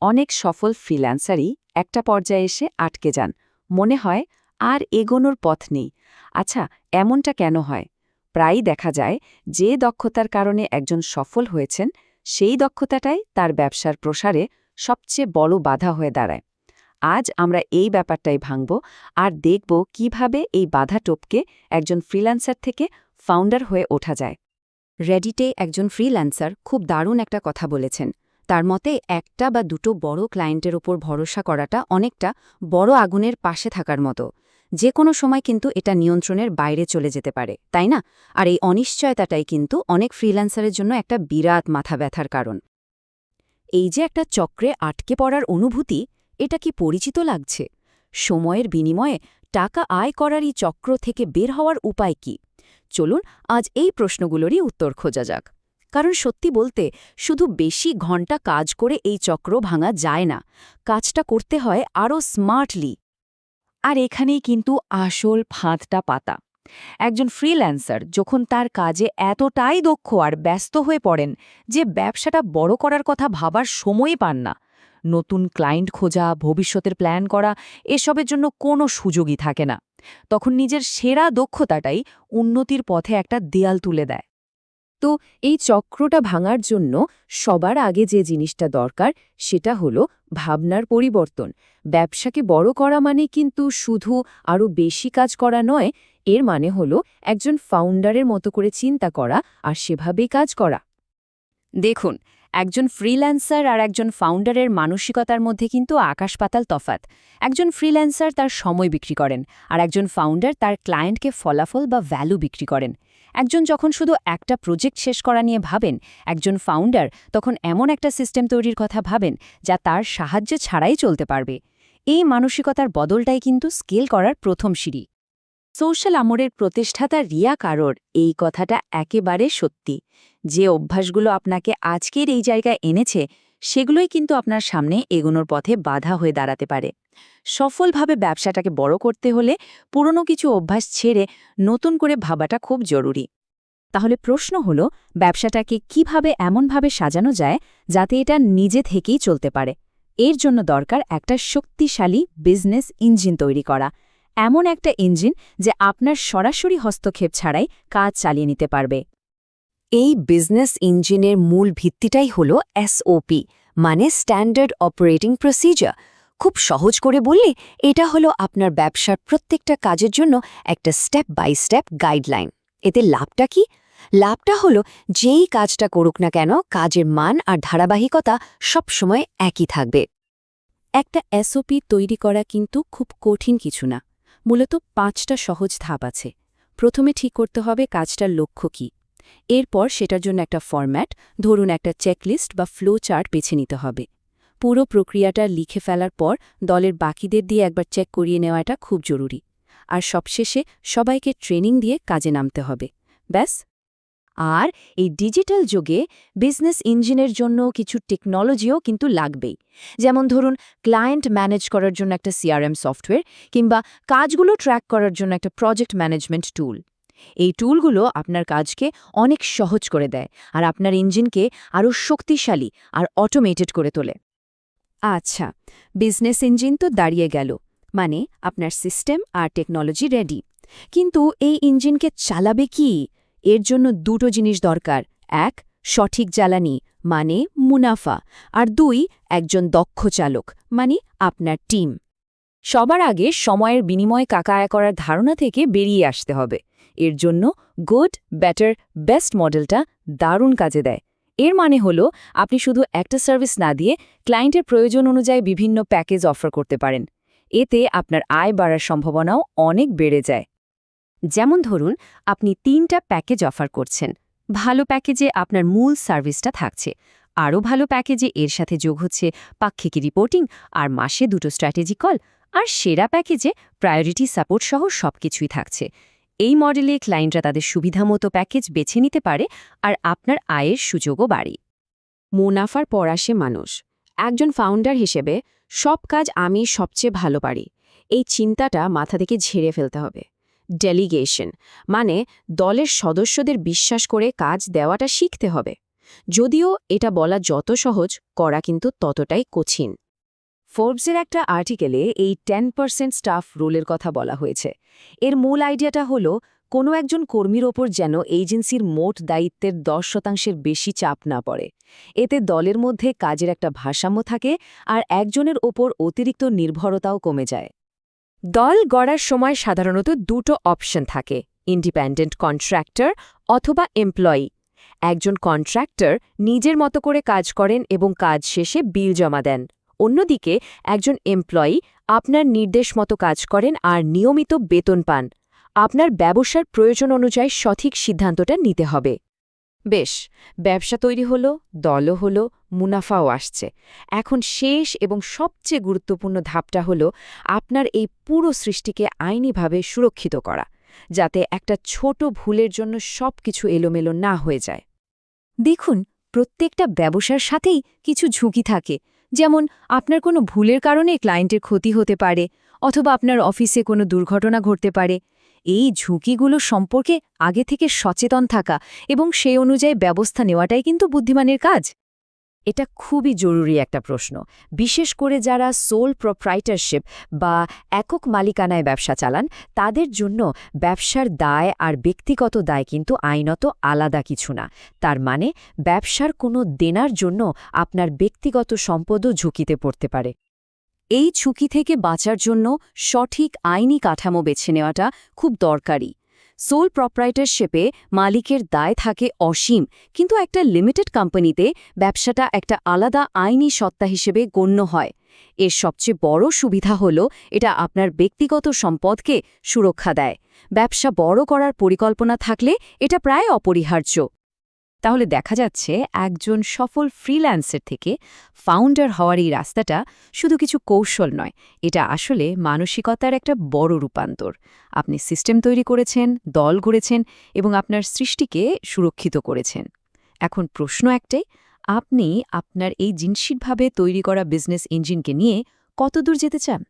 অনেক সফল ফ্রিল্যান্সারই একটা পর্যায়ে এসে আটকে যান, মনে হয় আর এগোনোর পথ নেই। আচ্ছা, এমনটা কেন হয়? প্রায়ই দেখা যায় যে দক্ষতার কারণে একজন সফল হয়েছেন, সেই দক্ষতাটাই তার ব্যবসার প্রসারে সবচেয়ে বড় বাধা হয়ে দাঁড়ায়। আজ আমরা এই ব্যাপারটাই ভাঙব আর দেখব কিভাবে এই বাধা টপকে একজন ফ্রিল্যান্সার থেকে ফাউন্ডার হয়ে ওঠা যায়। রেডিটে একজন ফ্রিল্যান্সার খুব দারুণ একটা কথা বলেছেন। তার মতে একটা বা দুটো বড় ক্লায়েন্টের ওপর ভরসা করাটা অনেকটা বড় আগুনের পাশে থাকার মতো। যে কোনো সময় কিন্তু এটা নিয়ন্ত্রণের বাইরে চলে যেতে পারে, তাই না? আর এই অনিশ্চয়তাটাই কিন্তু অনেক ফ্রিল্যান্সারের জন্য একটা বিরাট মাথা ব্যথার কারণ। এই যে একটা চক্রে আটকে পড়ার অনুভূতি, এটা কি পরিচিত লাগছে? সময়ের বিনিময়ে টাকা আয় করার এই চক্র থেকে বের হওয়ার উপায় কি? চলুন আজ এই প্রশ্নগুলোরই উত্তর খোঁজা যাক। কারণ সত্যি বলতে শুধু বেশি ঘন্টা কাজ করে এই চক্র ভাঙা যায় না, কাজটা করতে হয় আরও স্মার্টলি। আর এখানেই কিন্তু আসল ফাঁদটা পাতা। একজন ফ্রিল্যান্সার যখন তার কাজে এতটাই দক্ষ আর ব্যস্ত হয়ে পড়েন যে ব্যবসাটা বড় করার কথা ভাবার সময়ই পান না, নতুন ক্লায়েন্ট খোঁজা, ভবিষ্যতের প্ল্যান করা, এসবের জন্য কোনো সুযোগই থাকে না, তখন নিজের সেরা দক্ষতাটাই উন্নতির পথে একটা দেয়াল তুলে দেয়। তো এই চক্রটা ভাঙার জন্য সবার আগে যে জিনিসটা দরকার সেটা হলো ভাবনার পরিবর্তন। ব্যবসাকে বড় করা মানে কিন্তু শুধু আরও বেশি কাজ করা নয়, এর মানে হলো একজন ফাউন্ডারের মতো করে চিন্তা করা আর সেভাবেই কাজ করা। দেখুন, একজন ফ্রিল্যান্সার আর একজন ফাউন্ডারের মানসিকতার মধ্যে কিন্তু আকাশ-পাতাল তফাৎ। একজন ফ্রিল্যান্সার তার সময় বিক্রি করেন, আর একজন ফাউন্ডার তার ক্লায়েন্টকে ফলাফল বা ভ্যালু বিক্রি করেন। একজন যখন শুধু একটা প্রজেক্ট শেষ করা নিয়ে ভাবেন, একজন ফাউন্ডার তখন এমন একটা সিস্টেম তৈরির কথা ভাবেন যা তার সাহায্য ছাড়াই চলতে পারবে। এই মানসিকতার বদলটাই কিন্তু স্কেল করার প্রথম সিঁড়ি। সোশ্যাল আমরের প্রতিষ্ঠাতা রিয়া কারোর এই কথাটা একেবারে সত্যি। যে অভ্যাসগুলো আপনাকে আজকের এই জায়গায় এনেছে, সেগুলোই কিন্তু আপনার সামনে এগোনোর পথে বাধা হয়ে দাঁড়াতে পারে। সফলভাবে ব্যবসাটাকে বড় করতে হলে পুরনো কিছু অভ্যাস ছেড়ে নতুন করে ভাবাটা খুব জরুরি। তাহলে প্রশ্ন হলো, ব্যবসাটাকে কিভাবে এমনভাবে সাজানো যায় যাতে এটা নিজে থেকেই চলতে পারে? এর জন্য দরকার একটা শক্তিশালী বিজনেস ইঞ্জিন তৈরি করা। এমন একটা ইঞ্জিন যে আপনার সরাসরি হস্তক্ষেপ ছাড়াই কাজ চালিয়ে নিতে পারবে। এই বিজনেস ইঞ্জিনের মূল ভিত্তিটাই হল এসওপি, মানে স্ট্যান্ডার্ড অপারেটিং প্রসিজার। খুব সহজ করে বললে এটা হলো আপনার ব্যবসার প্রত্যেকটা কাজের জন্য একটা স্টেপ বাই স্টেপ গাইডলাইন। এতে লাভটা কি? লাভটা হলো যেই কাজটা করুক না কেন, কাজের মান আর ধারাবাহিকতা সবসময় একই থাকবে। একটা এসওপি তৈরি করা কিন্তু খুব কঠিন কিছু না। মূলত 5টা সহজ ধাপ আছে। প্রথমে ঠিক করতে হবে কাজটার লক্ষ্য কী। এরপর সেটার জন্য একটা ফরম্যাট, ধরুন একটা চেকলিস্ট বা ফ্লো চার্ট বেছে নিতে হবে। পুরো প্রক্রিয়াটা লিখে ফেলার পর দলের বাকিদের দিয়ে একবার চেক করিয়ে নেওয়াটা খুব জরুরি। আর সবশেষে সবাইকে ট্রেনিং দিয়ে কাজে নামতে হবে। ব্যাস। আর এই ডিজিটাল যুগে বিজনেস ইঞ্জিনের জন্য কিছু টেকনোলজিও কিন্তু লাগবেই। যেমন ধরুন, ক্লায়েন্ট ম্যানেজ করার জন্য একটা সিআরএম সফটওয়্যার, কিংবা কাজগুলো ট্র্যাক করার জন্য একটা প্রজেক্ট ম্যানেজমেন্ট টুল। এই টুলগুলো আপনার কাজকে অনেক সহজ করে দেয় আর আপনার ইঞ্জিনকে আরও শক্তিশালী আর অটোমেটেড করে তোলে। আচ্ছা, বিজনেস ইঞ্জিন তো দাঁড়িয়ে গেল, মানে আপনার সিস্টেম আর টেকনোলজি রেডি। কিন্তু এই ইঞ্জিনকে চালাবে কি? এর জন্য দুটো জিনিস দরকার। 1, সঠিক জ্বালানি, মানে মুনাফা। আর 2, একজন দক্ষ চালক, মানে আপনার টিম। সবার আগে সময়ের বিনিময়ে টাকা আয় করার ধারণা থেকে বেরিয়ে আসতে হবে। এর জন্য গুড, বেটার, বেস্ট মডেলটা দারুণ কাজে দেয়। এর মানে হলো আপনি শুধু একটা সার্ভিস না দিয়ে ক্লায়েন্টের প্রয়োজন অনুযায়ী বিভিন্ন প্যাকেজ অফার করতে পারেন। এতে আপনার আয় বাড়ার সম্ভাবনাও অনেক বেড়ে যায়। যেমন ধরুন, আপনি 3টা প্যাকেজ অফার করছেন। ভালো প্যাকেজে আপনার মূল সার্ভিসটা থাকছে, আরও ভালো প্যাকেজে এর সাথে যোগ হচ্ছে পাক্ষিক রিপোর্টিং আর মাসে 2টো স্ট্র্যাটেজি কল, আর সেরা প্যাকেজে প্রায়োরিটি সাপোর্ট সহ সবকিছুই থাকছে। এই মডেলে ক্লায়েন্টরা তাদের সুবিধামতো প্যাকেজ বেছে নিতে পারে আর আপনার আয়ের সুযোগও বাড়ে। মুনাফার পর আসে মানুষ। একজন ফাউন্ডার হিসেবে সব কাজ আমি সবচেয়ে ভালো পারি, এই চিন্তাটা মাথা থেকে ঝেড়ে ফেলতে হবে। ডেলিগেশন, মানে দলের সদস্যদের বিশ্বাস করে কাজ দেওয়াটা শিখতে হবে। যদিও এটা বলা যত সহজ, করা কিন্তু ততটাই কঠিন। ফোর্বসের একটা আর্টিকেলে এই 10% স্টাফ রুলের কথা বলা হয়েছে। এর মূল আইডিয়াটা হলো কোনো একজন কর্মীর ওপর যেন এজেন্সির মোট দায়িত্বের 10% বেশি চাপ না পড়ে। এতে দলের মধ্যে কাজের একটা ভারসাম্য থাকে আর একজনের ওপর অতিরিক্ত নির্ভরতাও কমে যায়। দল গড়ার সময় সাধারণত দুটো অপশন থাকে, ইন্ডিপেন্ডেন্ট কন্ট্রাক্টর অথবা এমপ্লয়ি। একজন কন্ট্রাক্টর নিজের মতো করে কাজ করেন এবং কাজ শেষে বিল জমা দেন। অন্যদিকে একজন এমপ্লয়ি আপনার নির্দেশ মতো কাজ করেন আর নিয়মিত বেতন পান। আপনার ব্যবসার প্রয়োজন অনুযায়ী সঠিক সিদ্ধান্তটা নিতে হবে। বেশ, ব্যবসা তৈরি হলো, দলও হলো, মুনাফাও আসছে। এখন শেষ এবং সবচেয়ে গুরুত্বপূর্ণ ধাপটা হলো আপনার এই পুরো সৃষ্টিকে আইনিভাবে সুরক্ষিত করা, যাতে একটা ছোট ভুলের জন্য সবকিছু এলোমেলো না হয়ে যায়। দেখুন, প্রত্যেকটা ব্যবসার সাথেই কিছু ঝুঁকি থাকে। যেমন আপনার কোনো ভুলের কারণে ক্লায়েন্টের ক্ষতি হতে পারে, অথবা আপনার অফিসে কোনো দুর্ঘটনা ঘটতে পারে। এই ঝুঁকিগুলো সম্পর্কে আগে থেকে সচেতন থাকা এবং সেই অনুযায়ী ব্যবস্থা নেওয়াটাই কিন্তু বুদ্ধিমানের কাজ। এটা খুবই জরুরি একটা প্রশ্ন, বিশেষ করে যারা সোল প্রপ্রাইটারশিপ বা একক মালিকানায় ব্যবসা চালান, তাদের জন্য ব্যবসার দায় আর ব্যক্তিগত দায় কিন্তু আইনত আলাদা কিছু না। তার মানে ব্যবসার কোনো দেনার জন্য আপনার ব্যক্তিগত সম্পদও ঝুঁকিতে পড়তে পারে। এই ঝুঁকি থেকে বাঁচার জন্য সঠিক আইনি কাঠামো বেছে নেওয়াটা খুব দরকারি। সোল প্রপ্রাইটারশিপে মালিকের দায় থাকে অসীম, কিন্তু একটা লিমিটেড কোম্পানিতে ব্যবসাটা একটা আলাদা আইনি সত্তা হিসেবে গণ্য হয়। এর সবচেয়ে বড় সুবিধা হল এটা আপনার ব্যক্তিগত সম্পদকে সুরক্ষা দেয়। ব্যবসা বড় করার পরিকল্পনা থাকলে এটা প্রায় অপরিহার্য। তাহলে দেখা যাচ্ছে একজন সফল ফ্রিল্যান্সের থেকে ফাউন্ডার হওয়ার এই রাস্তাটা শুধু কিছু কৌশল নয়, এটা আসলে মানসিকতার একটা বড় রূপান্তর। আপনি সিস্টেম তৈরি করেছেন, দল গড়েছেন এবং আপনার সৃষ্টিকে সুরক্ষিত করেছেন। এখন প্রশ্ন একটাই, আপনি আপনার এই জিনিসভাবে তৈরি করা বিজনেস ইঞ্জিনকে নিয়ে কতদূর যেতে চান?